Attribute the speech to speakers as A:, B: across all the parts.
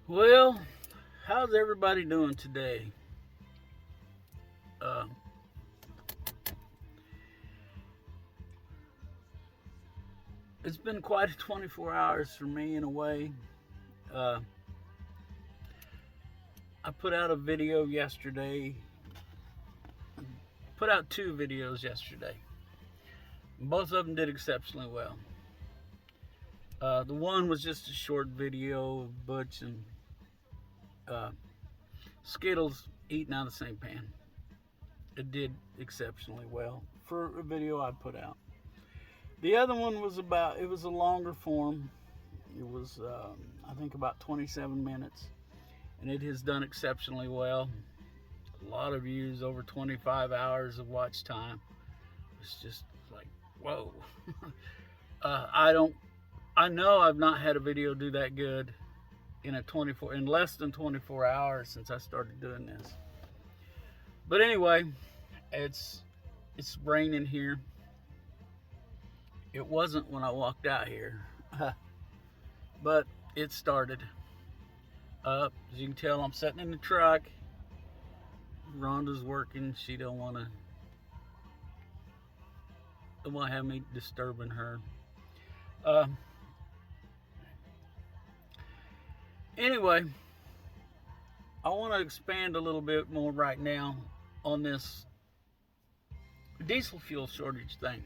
A: Well, how's everybody doing today? Uh, it's been quite a 24 hours for me in a way. Uh, I put out a video yesterday, put out two videos yesterday. Both of them did exceptionally well. The one was just a short video of Butch and uh, Skittles eating out of the same pan. It did exceptionally well for a video I put out. The other one was it was a longer form. It was, I think, about 27 minutes, and it has done exceptionally well. A lot of views, over 25 hours of watch time. It's just like, whoa. I don't, I know I've not had a video do that good in less than 24 hours since I started doing this. But anyway, it's it's raining here. It wasn't when I walked out here, but it started. As you can tell, I'm sitting in the truck. Rhonda's working. She don't want to have me disturbing her. Uh, anyway, I want to expand a little bit more right now on this diesel fuel shortage thing.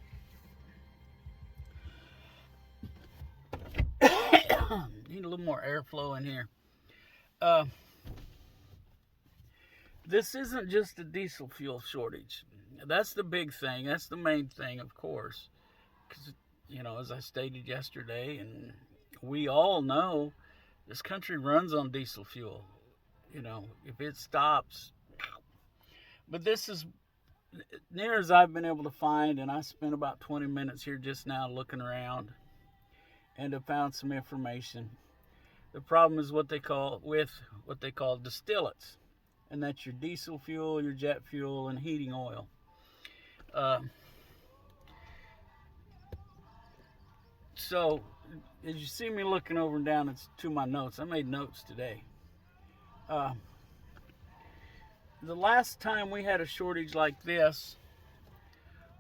A: Need a little more airflow in here. Uh, this isn't just a diesel fuel shortage. That's the big thing. That's the main thing, of course. Because, as I stated yesterday, and we all know, this country runs on diesel fuel. If it stops. But this is near as I've been able to find, and I spent about 20 minutes here just now looking around and have found some information. The problem is what they call distillates, and that's your diesel fuel, your jet fuel, and heating oil. Uh, so, as you see me looking over and down, it's to my notes. I made notes today. Uh, the last time we had a shortage like this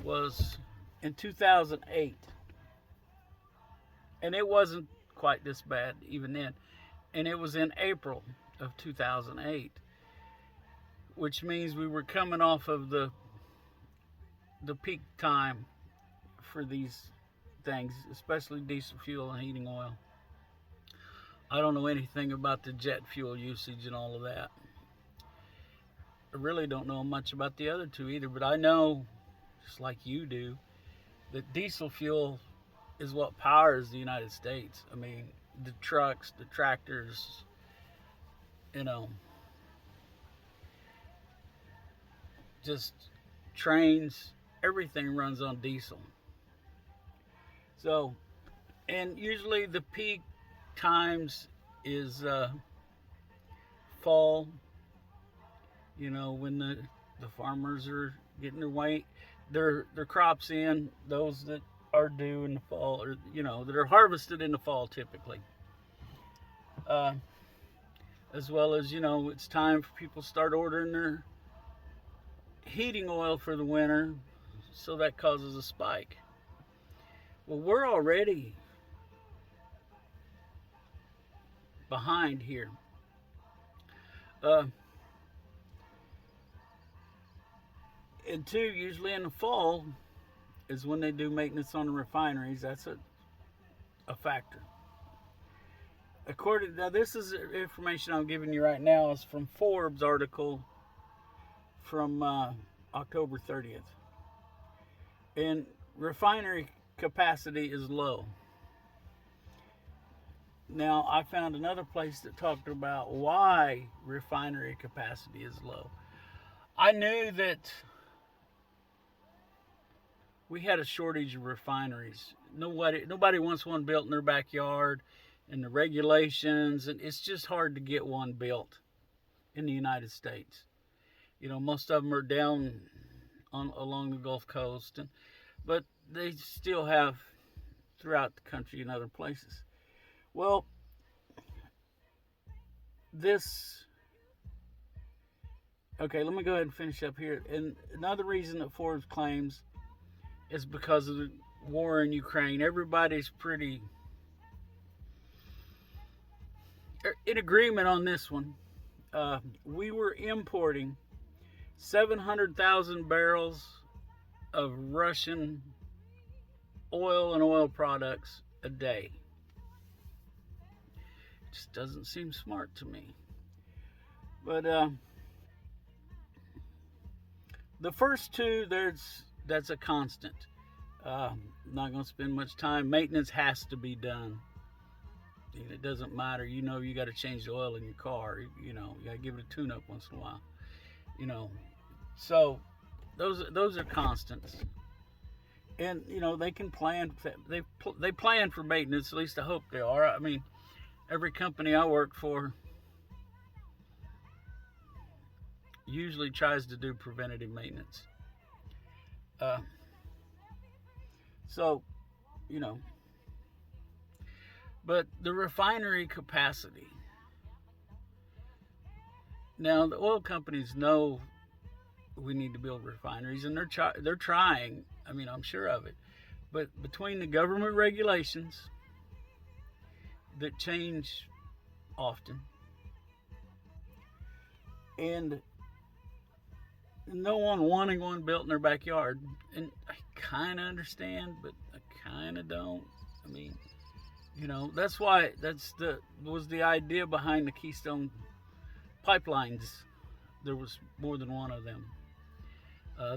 A: was in 2008, and it wasn't quite this bad even then. And it was in April of 2008, which means we were coming off of the peak time for these things, especially diesel fuel and heating oil. I don't know anything about the jet fuel usage and all of that. I really don't know much about the other two either, but I know, just like you do, that diesel fuel is what powers the United States. I mean, the trucks, the tractors, you know, just trains, everything runs on diesel. So, and usually the peak times is fall, when the farmers are getting their crops in, those that are due in the fall, or that are harvested in the fall typically. Uh, as well as it's time for people to start ordering their heating oil for the winter, so that causes a spike. Well, we're already behind here. Uh, and two, usually in the fall is when they do maintenance on the refineries. That's a factor. Now this is information I'm giving you right now is from Forbes article from October 30th. And refinery capacity is low. Now, I found another place that talked about why refinery capacity is low. I knew that we had a shortage of refineries. Nobody wants one built in their backyard, and the regulations, and it's just hard to get one built in the United States. Most of them are down along the Gulf Coast, but they still have throughout the country and other places. Well, this, okay, let me go ahead and finish up here. And another reason that Forbes claims is because of the war in Ukraine. Everybody's pretty in agreement on this one. We were importing 700,000 barrels of Russian oil and oil products a day. It just doesn't seem smart to me. But the first two, that's a constant. I'm not going to spend much time. Maintenance has to be done. It doesn't matter. You know, you got to change the oil in your car. You know, you got to give it a tune-up once in a while. You know, so those are constants. And you know, they can plan. They plan for maintenance. At least I hope they are. I mean, every company I work for usually tries to do preventative maintenance. So, you know, but the refinery capacity. Now, the oil companies know we need to build refineries, and they're trying. I mean, I'm sure of it. But between the government regulations that change often and no one wanting one built in their backyard, and I kind of understand, but I kind of don't. I mean, you know, that's why was the idea behind the Keystone pipelines. There was more than one of them.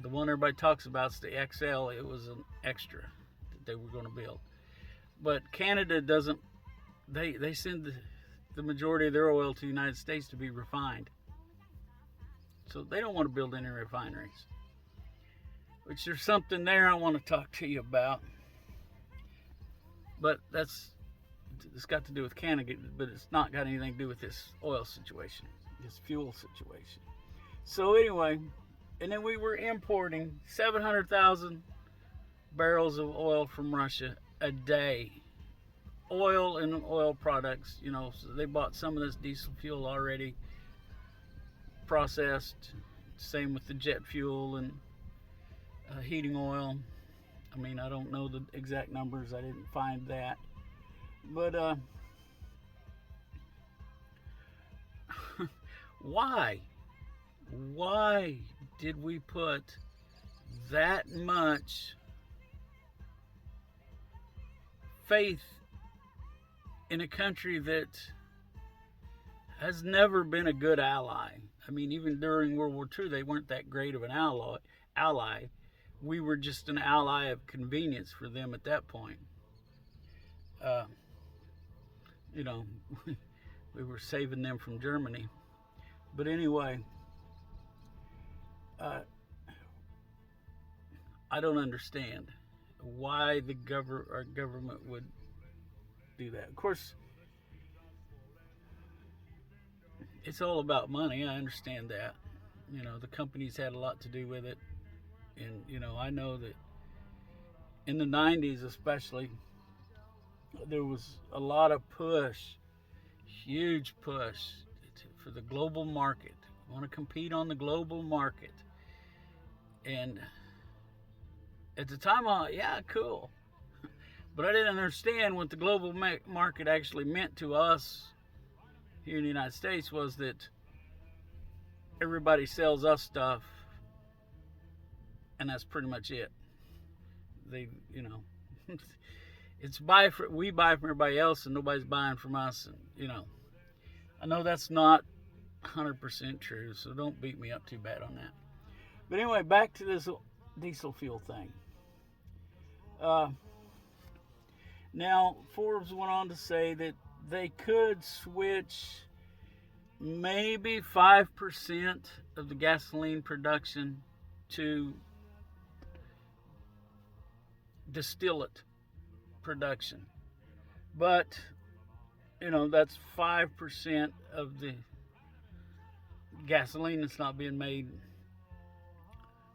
A: The one everybody talks about is the XL. It was an extra that they were going to build. But Canada doesn't. They send the majority of their oil to the United States to be refined. So they don't want to build any refineries. Which there's something there I want to talk to you about. But it's got to do with Canada, but it's not got anything to do with this oil situation, this fuel situation. So anyway, and then we were importing 700,000 barrels of oil from Russia a day. Oil and oil products, you know, so they bought some of this diesel fuel already processed. Same with the jet fuel and heating oil. I mean, I don't know the exact numbers. I didn't find that. But why? Why did we put that much faith in a country that has never been a good ally? I mean, even during World War II, they weren't that great of an ally. We were just an ally of convenience for them at that point. You know, we were saving them from Germany. But anyway, I don't understand why our government would do that. Of course, it's all about money. I understand that. You know, the companies had a lot to do with it. And, you know, I know that in the 90s especially, there was a lot of push, huge push for the global market. We want to compete on the global market. And at the time, yeah, cool. But I didn't understand what the global market actually meant to us here in the United States was that everybody sells us stuff, and that's pretty much it. They, you know, we buy from everybody else, and nobody's buying from us, and you know, I know that's not 100% true, so don't beat me up too bad on that. But anyway, back to this diesel fuel thing. Now, Forbes went on to say that they could switch maybe 5% of the gasoline production to distillate production. But, you know, that's 5% of the gasoline that's not being made.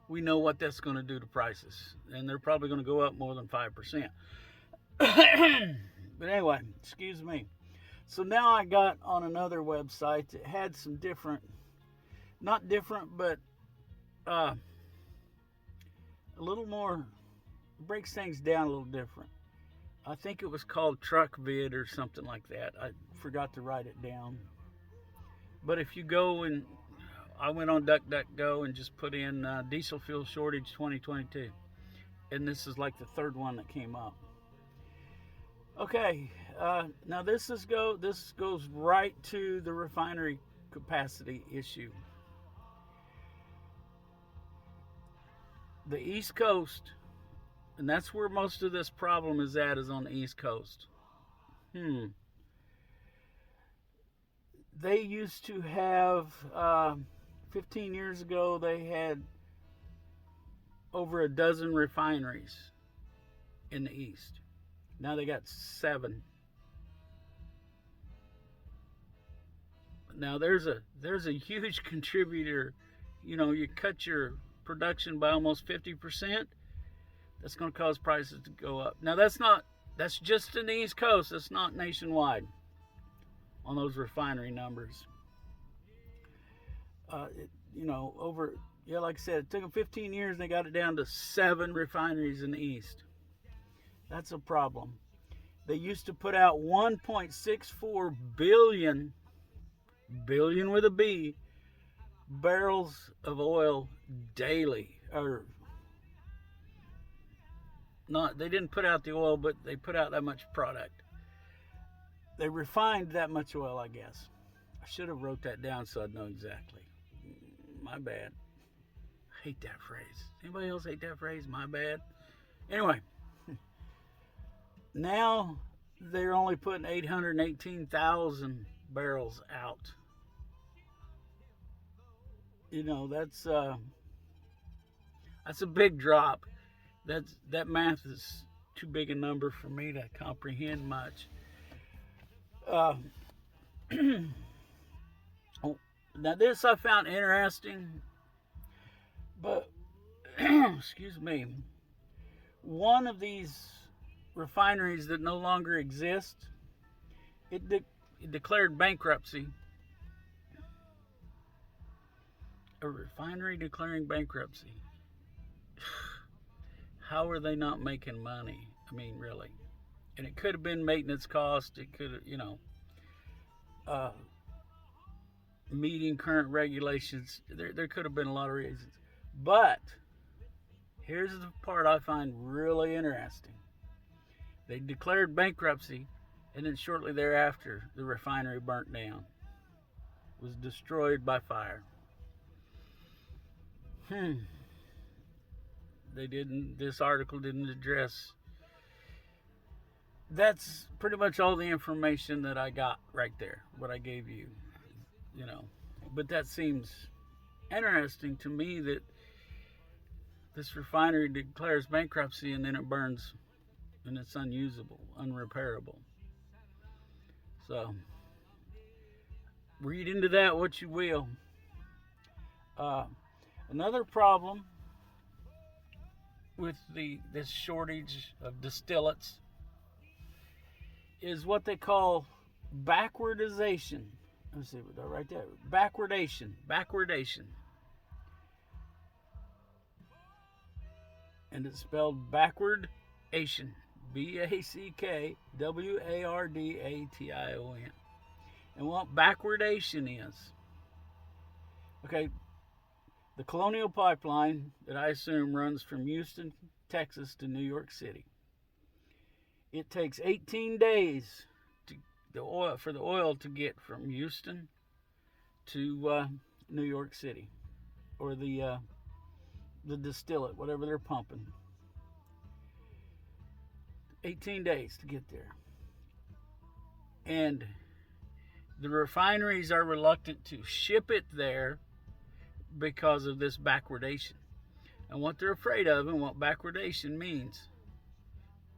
A: We know what that's going to do to prices. And they're probably going to go up more than 5%. But anyway, excuse me. So now I got on another website that had some different, not different, but a little more, breaks things down a little different. I think it was called TruckVid or something like that. I forgot to write it down. But if you go and I went on DuckDuckGo and just put in diesel fuel shortage 2022, and this is like the third one that came up. Okay, now this goes right to the refinery capacity issue. The East Coast, and that's where most of this problem is at, is on the East Coast. They used to have, 15 years ago, they had over a dozen refineries in the East. Now they got 7. Now there's a huge contributor. You know, you cut your production by almost 50%. That's going to cause prices to go up. Now that's just in the East Coast. That's not nationwide on those refinery numbers. Like I said, it took them 15 years and they got it down to 7 refineries in the East. That's a problem. They used to put out 1.64 billion with a B, barrels of oil daily. Or not, they didn't put out the oil, but they put out that much product. They refined that much oil, I guess. I should have wrote that down so I'd know exactly. My bad. I hate that phrase. Anybody else hate that phrase? My bad. Anyway, now they're only putting 818,000 barrels out. You know, that's a big drop. That math is too big a number for me to comprehend much. Now this I found interesting, but excuse me, one of these refineries that no longer exist, it declared bankruptcy. A refinery declaring bankruptcy. How are they not making money? I mean, really. And it could have been maintenance cost. It could have, meeting current regulations. There could have been a lot of reasons. But here's the part I find really interesting. They declared bankruptcy, and then shortly thereafter, the refinery burnt down. It was destroyed by fire. This article didn't address. That's pretty much all the information that I got right there, what I gave you, But that seems interesting to me that this refinery declares bankruptcy and then it burns and it's unusable, unrepairable. So, read into that what you will. Another problem with this shortage of distillates is what they call backwardization. Let me see what that right there. Backwardation. And it's spelled backwardation. BACKWARDATION. And what backwardation is. Okay, the Colonial Pipeline that I assume runs from Houston, Texas to New York City. It takes 18 days for the oil to get from Houston to New York City, or the distillate, whatever they're pumping. 18 days to get there. And the refineries are reluctant to ship it there because of this backwardation. And what they're afraid of and what backwardation means,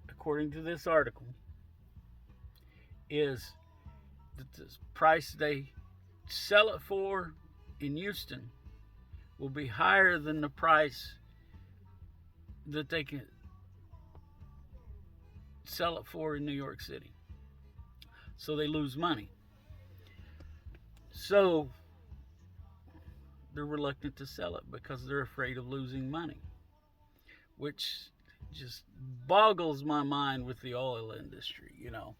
A: according to this article, is that the price they sell it for in Houston will be higher than the price that they can sell it for in New York City. so they lose money. So they're reluctant to sell it because they're afraid of losing money, which just boggles my mind with the oil industry, you know.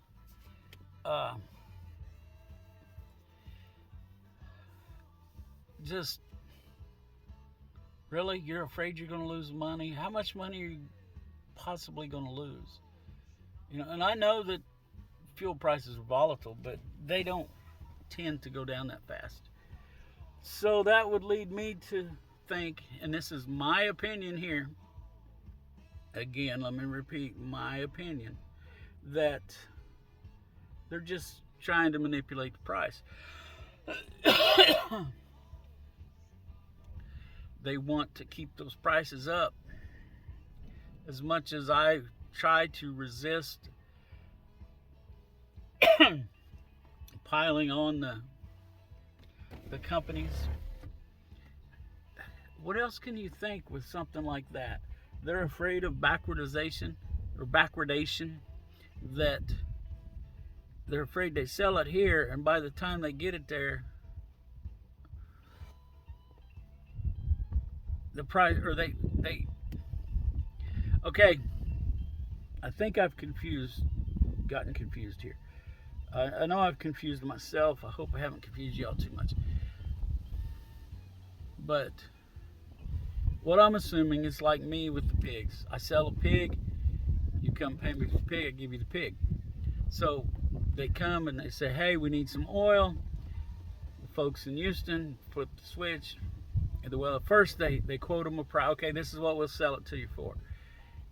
A: Just really, you're afraid you're going to lose money? How much money are you possibly going to lose? You know, and I know that fuel prices are volatile, but they don't tend to go down that fast. So that would lead me to think, and this is my opinion here, again, let me repeat my opinion, that they're just trying to manipulate the price. They want to keep those prices up. As much as I try to resist piling on the companies, what else can you think with something like that? They're afraid of backwardation, that they're afraid they sell it here, and by the time they get it there, the price, or they okay, I think I've gotten confused here. I know I've confused myself. I hope I haven't confused y'all too much. But what I'm assuming is like me with the pigs. I sell a pig, you come pay me for the pig, I give you the pig. So they come and they say, hey, we need some oil. The folks in Houston flip the switch. Well, at first they quote them a price. Okay, this is what we'll sell it to you for.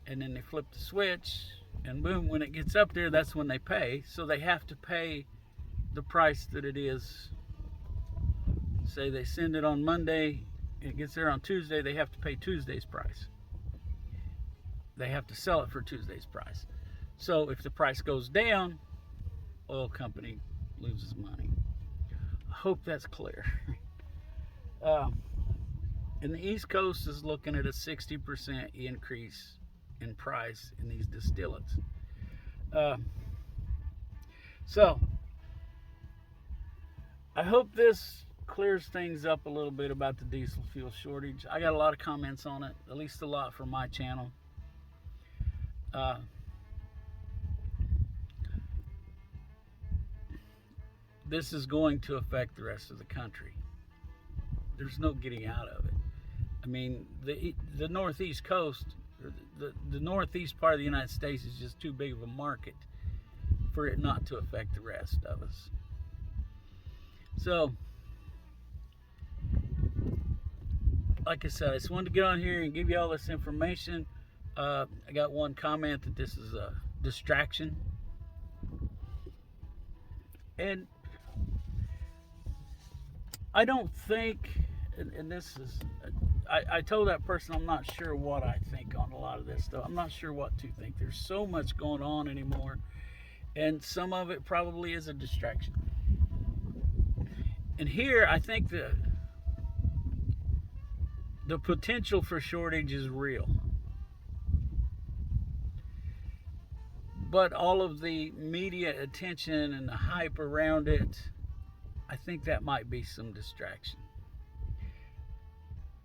A: And then they flip the switch, and boom, when it gets up there, that's when they pay. So they have to pay the price that it is. Say they send it on Monday, it gets there on Tuesday, they have to pay Tuesday's price. They have to sell it for Tuesday's price. So if the price goes down, oil company loses money. I hope that's clear. And the East Coast is looking at a 60% increase in price in these distillates. So I hope this clears things up a little bit about the diesel fuel shortage. I got a lot of comments on it, at least a lot from my channel. This is going to affect the rest of the country. There's no getting out of it. I mean, the Northeast coast, the Northeast part of the United States is just too big of a market for it not to affect the rest of us. So, like I said, I just wanted to get on here and give you all this information. I got one comment that this is a distraction. And I don't think, and this is, I told that person I'm not sure what I think on a lot of this stuff. I'm not sure what to think. There's so much going on anymore, and some of it probably is a distraction. And here, I think the potential for shortage is real. But all of the media attention and the hype around it, I think that might be some distraction.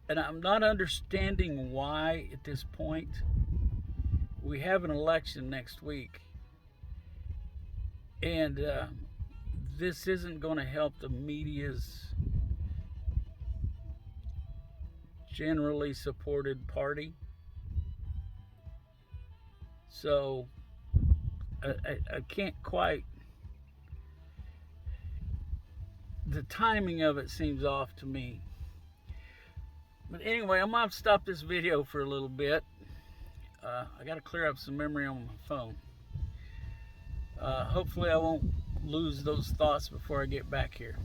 A: And I'm not understanding why at this point. We have an election next week, and this isn't going to help the media's generally supported party. So I can't quite, the timing of it seems off to me. But anyway, I'm going to stop this video for a little bit. I got to clear up some memory on my phone. Hopefully I won't lose those thoughts before I get back here.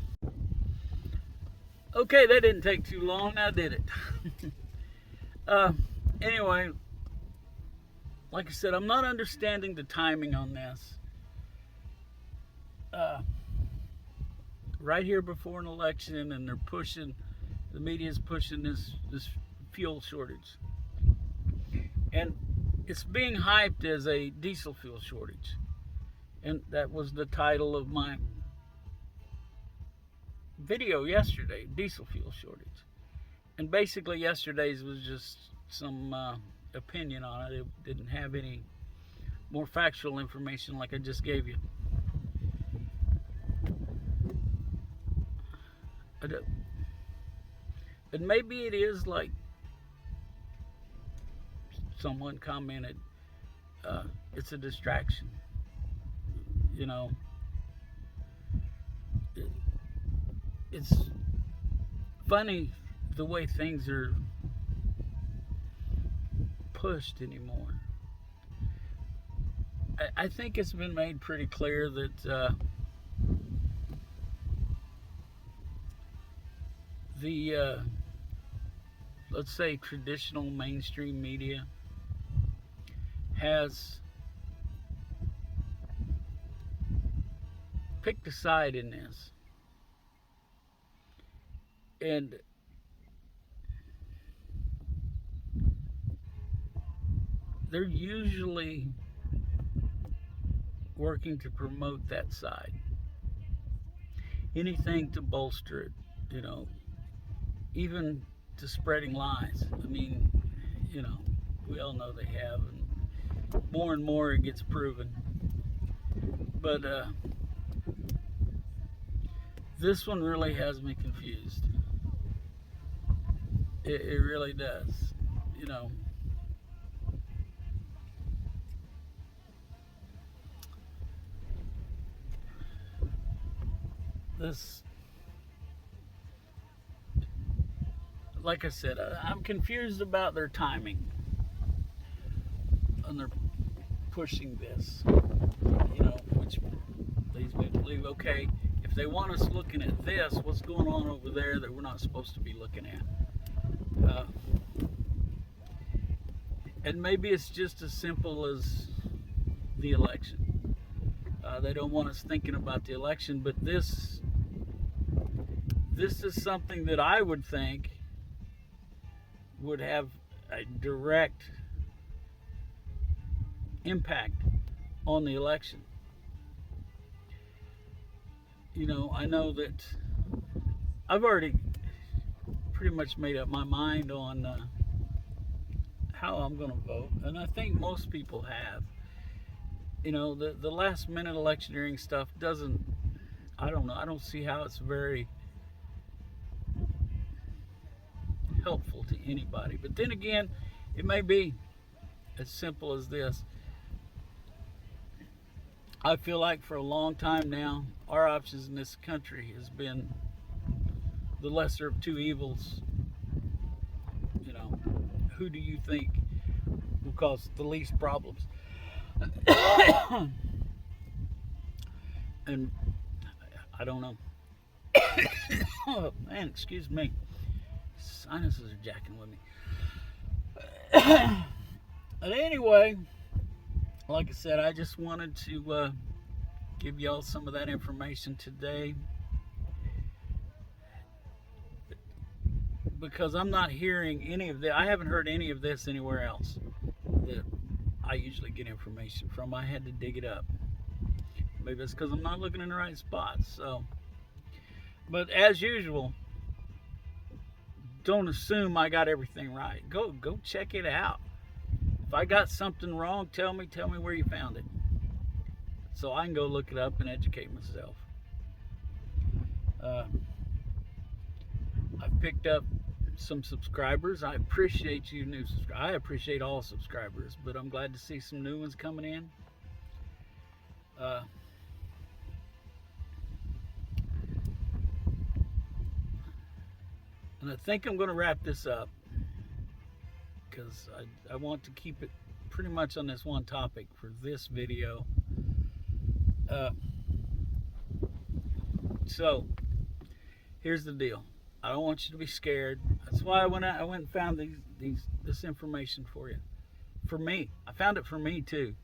A: Okay, that didn't take too long, now did it? Anyway, like I said, I'm not understanding the timing on this. Right here before an election, and they're pushing, the media's pushing this fuel shortage. And it's being hyped as a diesel fuel shortage. And that was the title of my video yesterday, diesel fuel shortage. And basically yesterday's was just some opinion on it. It didn't have any more factual information like I just gave you. And maybe it is like someone commented, it's a distraction. You know, it's funny the way things are pushed anymore. I think it's been made pretty clear that the let's say traditional mainstream media has picked a side in this, and they're usually working to promote that side, anything to bolster it, you know, even to spreading lies. I mean, you know, we all know they have, and more it gets proven. But this one really has me confused. It really does, you know. This, like I said, I'm confused about their timing, and they're pushing this, you know, which leads me to believe, okay, if they want us looking at this, what's going on over there that we're not supposed to be looking at? And maybe it's just as simple as the election. They don't want us thinking about the election, but this is something that I would think would have a direct impact on the election. You know, I know that I've already pretty much made up my mind on how I'm going to vote, and I think most people have. You know, the last minute electioneering stuff doesn't, I don't know, I don't see how it's very helpful to anybody. But then again, it may be as simple as this. I feel like for a long time now, our options in this country has been the lesser of two evils. You know, who do you think will cause the least problems? And I don't know. Oh man, excuse me. Sinuses are jacking with me. But anyway, like I said, I just wanted to give y'all some of that information today, because I'm not hearing any of that. I haven't heard any of this anywhere else that I usually get information from. I had to dig it up. Maybe it's because I'm not looking in the right spots. So, but as usual, don't assume I got everything right. Go check it out. If I got something wrong, tell me where you found it, so I can go look it up and educate myself. I've picked up some subscribers. I appreciate you new subscribers. I appreciate all subscribers, but I'm glad to see some new ones coming in. And I think I'm going to wrap this up, because I want to keep it pretty much on this one topic for this video. So here's the deal. I don't want you to be scared. That's why I went and found this information for you. For me, I found it for me too.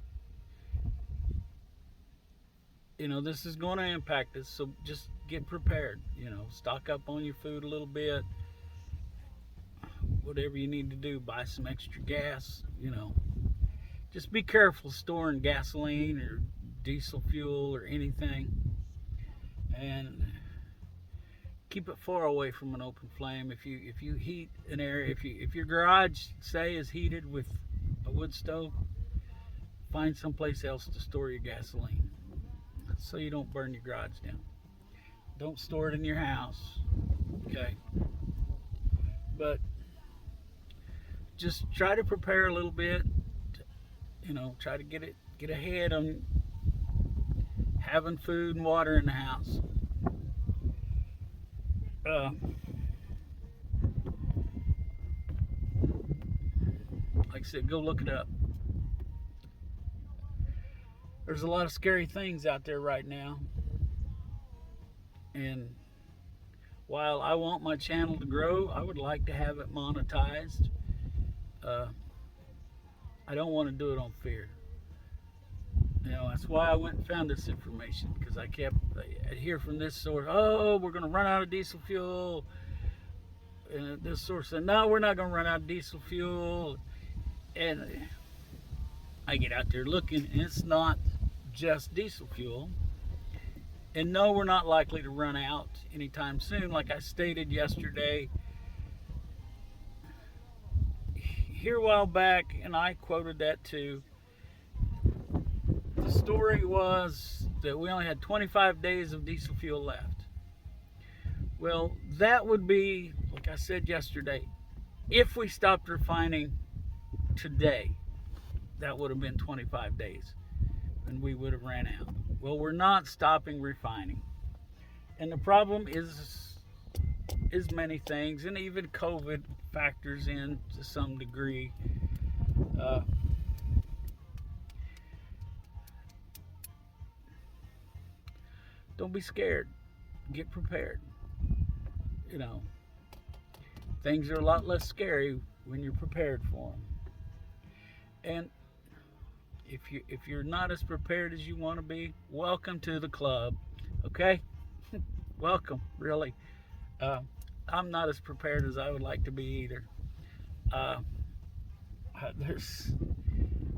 A: You know, this is going to impact us, so just get prepared. You know, stock up on your food a little bit. Whatever you need to do, buy some extra gas. You know, just be careful storing gasoline or diesel fuel or anything, and keep it far away from an open flame. If you heat an area, if your garage, say, is heated with a wood stove, find someplace else to store your gasoline so you don't burn your garage down. Don't store it in your house, okay? But just try to prepare a little bit, you know, try to get ahead on having food and water in the house. Like I said, go look it up. There's a lot of scary things out there right now, and while I want my channel to grow, I would like to have it monetized. I don't want to do it on fear. You know, that's why I went and found this information, because I'd hear from this source, oh, we're going to run out of diesel fuel. And this source said, no, we're not going to run out of diesel fuel. And I get out there looking, and it's not just diesel fuel. And no, we're not likely to run out anytime soon. Like I stated yesterday, here a while back, and I quoted that too. The story was that we only had 25 days of diesel fuel left. Well, that would be, like I said yesterday, if we stopped refining today, that would have been 25 days, and we would have ran out. Well, we're not stopping refining, and the problem is many things, and even COVID factors in to some degree. Don't be scared. Get prepared. You know, things are a lot less scary when you're prepared for them. And if you're not as prepared as you want to be, welcome to the club. Okay? Welcome, really. I'm not as prepared as I would like to be either. There's,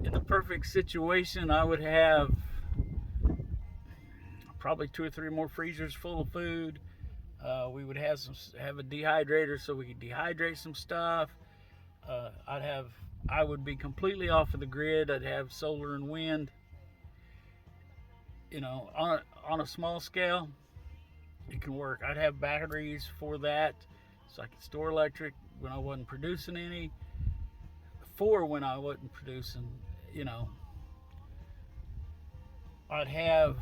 A: in the perfect situation, I would have probably 2 or 3 more freezers full of food. We would have a dehydrator so we could dehydrate some stuff. I would be completely off of the grid. I'd have solar and wind. You know, on a small scale, it can work. I'd have batteries for that, so I could store electric when I wasn't producing any. For when I wasn't producing, you know, I'd have,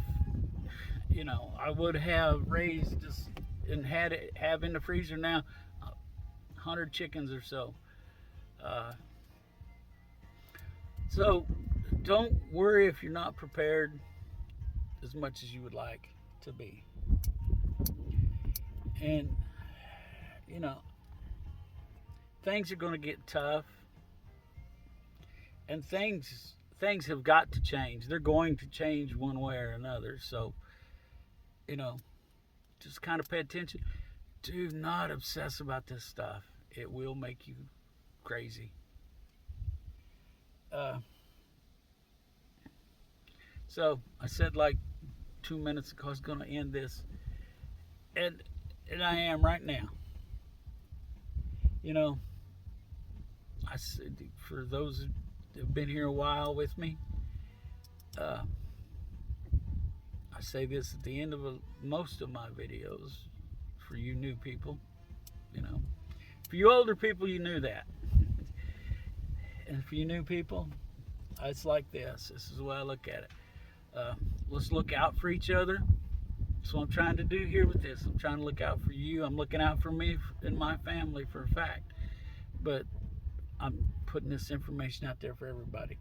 A: you know, I would have raised just and have in the freezer now 100 chickens or so. So don't worry if you're not prepared as much as you would like to be. And you know, things are going to get tough, and things have got to change. They're going to change one way or another. So, you know, just kind of pay attention. Do not obsess about this stuff. It will make you crazy. So I said like 2 minutes ago I was going to end this, and I am right now. You know, I said, for those that have been here a while with me, I say this at the end of most of my videos. For you new people, you know, for you older people, you knew that. And for you new people, it's like this. This is the way I look at it. Let's look out for each other. That's what I'm trying to do here with this. I'm trying to look out for you. I'm looking out for me and my family for a fact. But I'm putting this information out there for everybody.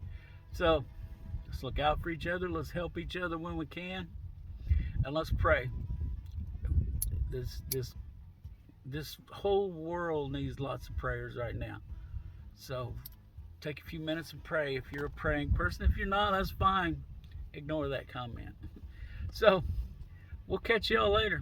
A: So let's look out for each other. Let's help each other when we can. And let's pray. This whole world needs lots of prayers right now. So take a few minutes and pray if you're a praying person. If you're not, that's fine. Ignore that comment. So we'll catch y'all later.